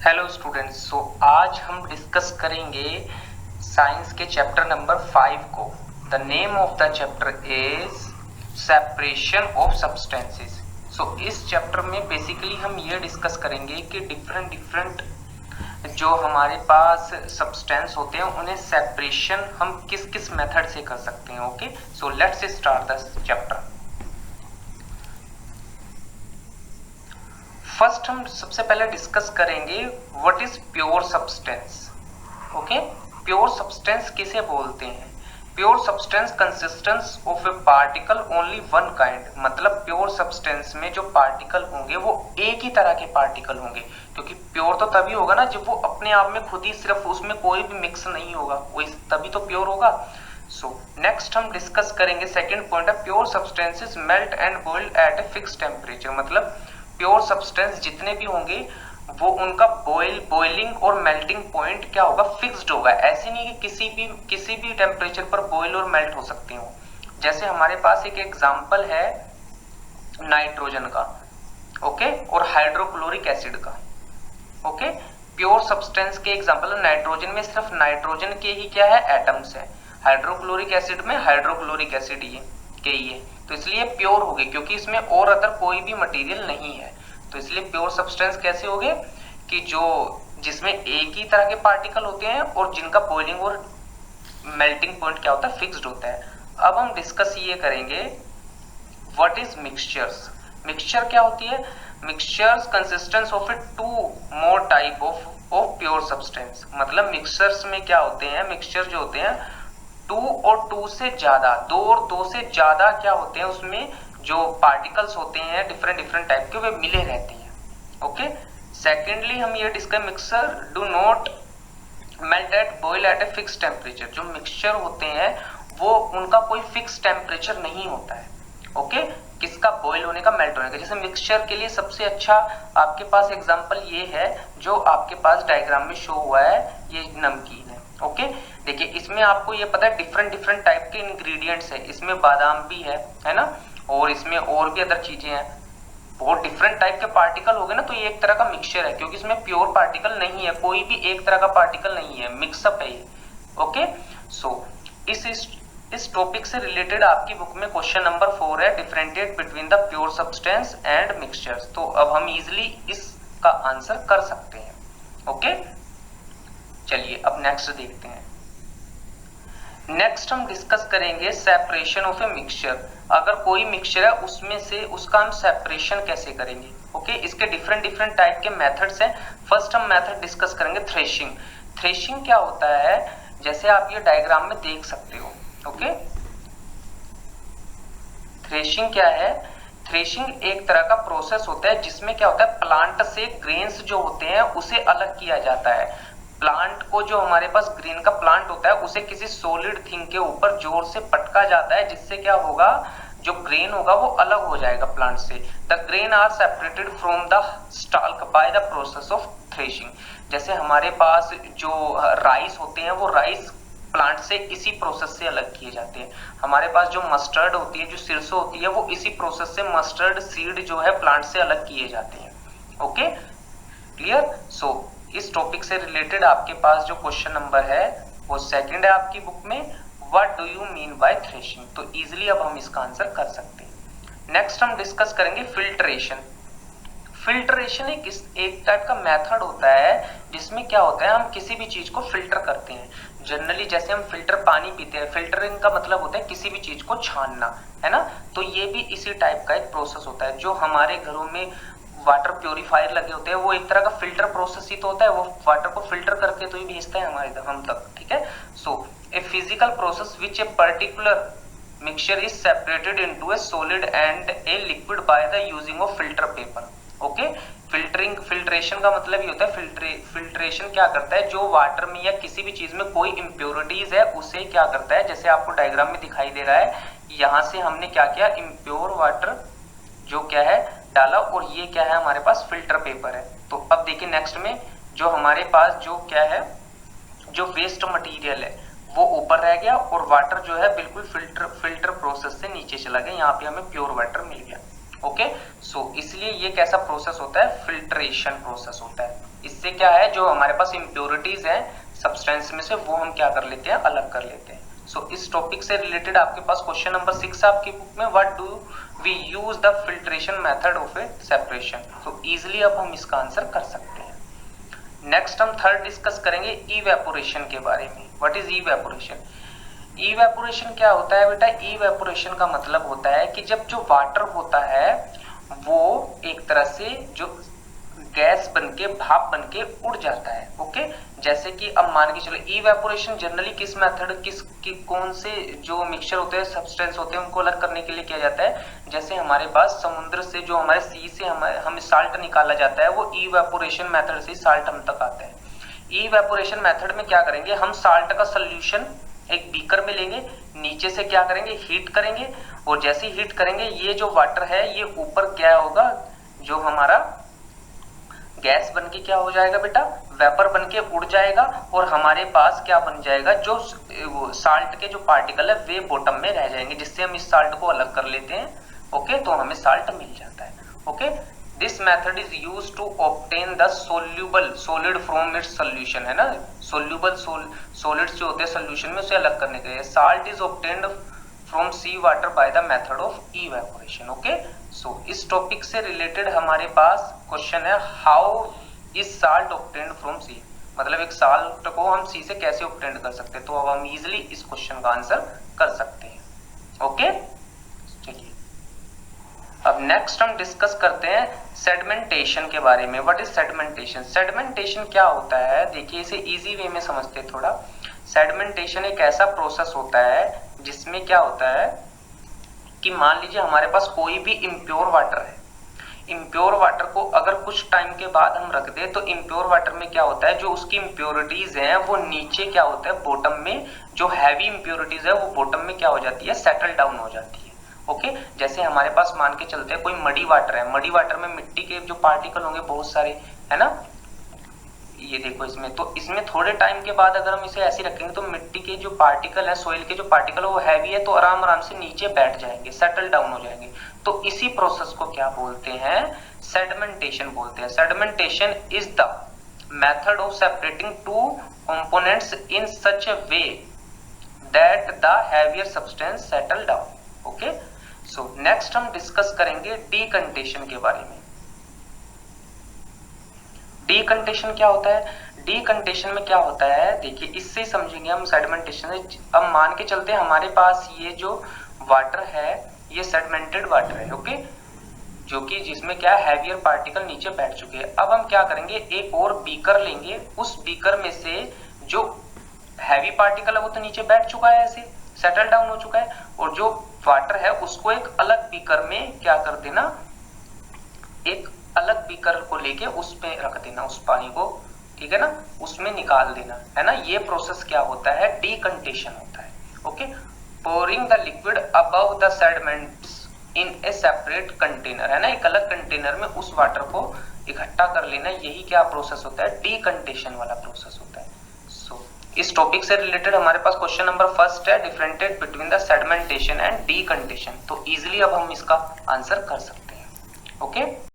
Hello students. आज हम discuss करेंगे साइंस के चैप्टर नंबर 5 को। The name of the chapter is separation of substances. इस चैप्टर में बेसिकली हम ये डिस्कस करेंगे कि डिफरेंट जो हमारे पास सब्सटेंस होते हैं उन्हें सेपरेशन हम किस किस मेथड से कर सकते हैं। Okay, so let's start the chapter. First हम सबसे पहले डिस्कस करेंगे what is pure substance. Okay, pure substance किसे बोलते हैं? Pure substance consistence of a particle only one kind, मतलब प्योर सब्सटेंस में जो पार्टिकल होंगे वो एक ही तरह के पार्टिकल होंगे, क्योंकि प्योर तो तभी होगा ना जब वो अपने आप में खुद ही सिर्फ उसमें कोई भी मिक्स नहीं होगा, वो तभी तो प्योर होगा। नेक्स्ट हम डिस्कस करेंगे सेकेंड पॉइंट है pure substances melt and boiled at a fix temperature, मतलब प्योर सब्सटेंस जितने भी होंगे वो उनका बॉइलिंग और मेल्टिंग पॉइंट क्या होगा, फिक्स्ड होगा। ऐसे नहीं कि किसी भी टेम्परेचर पर बॉइल और मेल्ट हो सकती हो। जैसे हमारे पास एक एग्जांपल है नाइट्रोजन का, ओके, और हाइड्रोक्लोरिक एसिड का। ओके, प्योर सब्सटेंस के एग्जांपल नाइट्रोजन में सिर्फ नाइट्रोजन के ही क्या है, एटम्स है। हाइड्रोक्लोरिक एसिड में हाइड्रोक्लोरिक एसिड ही के ही है, तो इसलिए प्योर हो गए क्योंकि इसमें और अदर कोई भी मटेरियल नहीं है। तो इसलिए प्योर सब्सटेंस कैसे हो गए कि जो जिसमें एक ही तरह के पार्टिकल होते हैं और जिनका बॉइलिंग और मेल्टिंग पॉइंट क्या होता है, फिक्स्ड होता है। अब हम डिस्कस ये करेंगे व्हाट इज मिक्सचर्स। मिक्सचर क्या होती है? Mixtures consistence of a two more type of pure substance, मतलब मिक्सचर्स में क्या होते हैं, मिक्सचर जो होते हैं टू और टू से ज्यादा, दो और दो से ज्यादा क्या होते हैं, उसमें जो पार्टिकल्स होते हैं डिफरेंट टाइप के वे मिले रहते हैं। ओके, सेकेंडली हम ये discuss mixer do not melt at boil at a fix temperature. जो मिक्सचर होते हैं वो उनका कोई फिक्स टेम्परेचर नहीं होता है। ओके, किसका, बॉइल होने का, मेल्ट होने का। जैसे मिक्सचर के लिए सबसे अच्छा आपके पास एग्जांपल ये है जो आपके पास डायग्राम में शो हुआ है, ये नमकीन है। ओके, देखिए इसमें आपको ये पता है डिफरेंट टाइप के इंग्रेडिएंट्स है, इसमें बादाम भी है ना, और इसमें और भी अदर चीजें हैं, बहुत डिफरेंट टाइप के पार्टिकल हो गए ना, तो ये एक तरह का मिक्सचर है क्योंकि इसमें प्योर पार्टिकल नहीं है, कोई भी एक तरह का पार्टिकल नहीं है, मिक्सअप है ये। ओके, इस टॉपिक से रिलेटेड आपकी बुक में क्वेश्चन नंबर 4 है differentiate between the pure substance and mixtures. तो अब हम इजिली इसका आंसर कर सकते हैं। ओके, चलिए अब नेक्स्ट देखते हैं। नेक्स्ट हम डिस्कस करेंगे सेपरेशन ऑफ ए मिक्सचर। अगर कोई मिक्सचर है उसमें से उसका हम सेपरेशन कैसे करेंगे। ओके, इसके डिफरेंट टाइप के मेथड्स हैं। फर्स्ट हम मेथड डिस्कस करेंगे थ्रेशिंग। थ्रेशिंग क्या होता है, जैसे आप ये डायग्राम में देख सकते हो। ओके, थ्रेशिंग क्या है? थ्रेशिंग एक तरह का प्रोसेस होता है जिसमें क्या होता है, प्लांट से ग्रेन्स जो होते हैं उसे अलग किया जाता है। प्लांट को, जो हमारे पास ग्रेन का प्लांट होता है, उसे किसी सॉलिड थिंग के ऊपर जोर से पटका जाता है जिससे क्या होगा, जो ग्रेन होगा वो अलग हो जाएगा प्लांट से। The grain are separated from the stalk by the process of threshing. जैसे हमारे पास जो राइस होते हैं वो राइस प्लांट से इसी प्रोसेस से अलग किए जाते हैं। हमारे पास जो मस्टर्ड होती है, जो सिरसों होती है, वो इसी प्रोसेस से मस्टर्ड सीड जो है प्लांट से अलग किए जाते हैं। Okay, clear? इस टॉपिक से रिलेटेड आपके पास जो क्वेश्चन नंबर है वो सेकंड है आपकी बुक में, what do you mean by threshing. तो इजीली अब हम इसका आंसर कर सकते हैं। नेक्स्ट हम डिस्कस करेंगे फिल्ट्रेशन। फिल्ट्रेशन एक टाइप का मेथड होता है जिसमें क्या होता है, हम किसी भी चीज को फिल्टर करते हैं। जनरली जैसे हम फिल्टर पानी पीते हैं, फिल्टरिंग का मतलब होता है किसी भी चीज को छानना, है ना। तो ये भी इसी टाइप का एक प्रोसेस होता है। जो हमारे घरों में वाटर प्योरीफायर लगे होते हैं वो एक तरह का फिल्टर प्रोसेस ही तो होता है, वो वाटर को फिल्टर करके तो ही भेजता है हमारे हम तक। ठीक है, a physical process which a particular mixture is separated into A solid and a liquid by the using of filter paper. Okay, filtration का मतलब ये होता है, फिल्ट्रेशन क्या करता है, जो वाटर में या किसी भी चीज में कोई इम्प्योरिटीज है उसे क्या करता है, जैसे आपको डायग्राम में दिखाई दे रहा है, यहां से हमने क्या किया, इम्प्योर वाटर जो क्या है डाला, और ये क्या है हमारे पास फिल्टर पेपर है। तो अब देखिए नेक्स्ट में जो हमारे पास जो क्या है, जो वेस्ट मटेरियल है वो ऊपर रह गया और वाटर जो है बिल्कुल फिल्टर प्रोसेस से नीचे चला गया, यहाँ पे हमें प्योर वाटर मिल गया। ओके। सो इसलिए ये कैसा प्रोसेस होता है, फिल्ट्रेशन प्रोसेस होता है। इससे क्या है, जो हमारे पास इम्प्योरिटीज हैं सब्सटेंस में से, वो हम क्या कर लेते हैं, अलग कर लेते हैं। सो इस टॉपिक से रिलेटेड आपके पास क्वेश्चन नंबर 6 आपकी बुक में, what do we use the filtration method of a separation. तो इजिली अब हम इसका आंसर कर सकते हैं। नेक्स्ट हम थर्ड डिस्कस करेंगे इवेपोरेशन के बारे में। What is evaporation? इवेपोरेशन क्या होता है बेटा? इवेपोरेशन का मतलब होता है कि जब जो वाटर होता है वो एक तरह से जो गैस बनके, भाप बनके उड़ जाता है। ओके, जैसे कि अब मान के चलो इवेपोरेशन जनरली किस मेथड, कौन से जो मिक्सचर होते हैं, सब्सटेंस होते हैं, उनको अलग करने के लिए किया जाता है। जैसे हमारे पास समुद्र से, जो हमारे सी से हमें साल्ट निकाला जाता है, वो इवेपोरेशन मेथड से साल्ट हम तक आता है। इवेपोरेशन मेथड में क्या करेंगे, हम साल्ट का सोल्यूशन एक बीकर में लेंगे, नीचे से क्या करेंगे, हीट करेंगे, और जैसे ही हीट करेंगे ये जो वाटर है ये ऊपर क्या होगा, जो हमारा गैस बनके क्या हो जाएगा बेटा, वेपर बनके उड़ जाएगा, और हमारे पास क्या बन जाएगा, जो साल्ट के जो पार्टिकल है वे बॉटम में रह जाएंगे, जिससे हम इस साल्ट को अलग कर लेते हैं। ओके, तो हमें साल्ट मिल जाता है। Okay, this method is use to obtain the soluble solid from its solution, है ना, सोल्यूबल सॉलिड्स जो होते हैं सोल्यूशन में, उसे अलग करने के लिए salt is obtained from sea water by the method of evaporation. Okay, so इस टॉपिक से रिलेटेड हमारे पास क्वेश्चन है, how is salt obtained from sea, मतलब एक साल्ट को हम सी से कैसे ऑब्टेन कर सकते हैं। तो अब हम इजिली इस क्वेश्चन का आंसर कर सकते हैं। ओके, चलिए अब नेक्स्ट हम डिस्कस करते हैं सेडिमेंटेशन के बारे में। What is sedimentation? सेडिमेंटेशन क्या होता है, देखिए इसे इजी वे में समझते हैं थोड़ा। सेडिमेंटेशन एक ऐसा प्रोसेस होता है जिसमें क्या होता है कि मान लीजिए हमारे पास कोई भी इम्प्योर वाटर है, इम्प्योर वाटर को अगर कुछ टाइम के बाद हम रख दें तो इम्प्योर वाटर में क्या होता है, जो उसकी इम्प्योरिटीज हैं वो नीचे क्या होता है, बॉटम में जो हैवी इम्प्योरिटीज है वो बॉटम में क्या हो जाती है, सेटल डाउन हो जाती है। ओके, जैसे हमारे पास मान के चलते हैं कोई मडी वाटर है, मडी वाटर में मिट्टी के जो पार्टिकल होंगे बहुत सारे, है ना, ये देखो इसमें, तो इसमें थोड़े टाइम के बाद अगर हम इसे ऐसे रखेंगे तो मिट्टी के जो पार्टिकल है, सोइल के जो पार्टिकल है वो हैवी है, तो आराम आराम से नीचे बैठ जाएंगे, सेटल डाउन हो जाएंगे। तो इसी प्रोसेस को क्या बोलते हैं, सेडिमेंटेशन बोलते हैं। Sedimentation is the method of separating two components in such a way that the heavier substance settle down. Okay, so next हम डिस्कस करेंगे डीकंटेशन के बारे में। डीकंटेशन क्या होता है? डीकंटेशन में क्या होता है, देखिए इससे समझेंगे हम सेडिमेंटेशन। अब मान के चलते हैं हमारे पास ये जो वाटर है ये सेडिमेंटेड वाटर है। ओके, जो कि जिसमें क्या हैवियर पार्टिकल नीचे बैठ चुके हैं। अब हम क्या करेंगे, एक और बीकर लेंगे, उस बीकर में से जो हैवी पार्टिकल है वो तो नीचे बैठ चुका है, ऐसे सेटल डाउन हो चुका है, और जो वाटर है उसको एक अलग बीकर में क्या कर देना, एक अलग बीकर को लेके उस पे रख देना, उस पानी को, ठीक है ना, उसमें निकाल देना, है ना। ये प्रोसेस क्या होता है, डीकंटेशन होता है। Okay, pouring the liquid above the sediments in A separate container, है ना, एक अलग कंटेनर में उस वाटर को इकट्ठा कर लेना, यही क्या प्रोसेस होता है, डीकंटेशन वाला प्रोसेस होता है। सो इस टॉपिक से रिलेटेड हमारे पास क्वेश्चन नंबर फर्स्ट है, differentiate between the sedimentation and decantation. तो इजिली अब हम इसका आंसर कर सकते हैं। ओके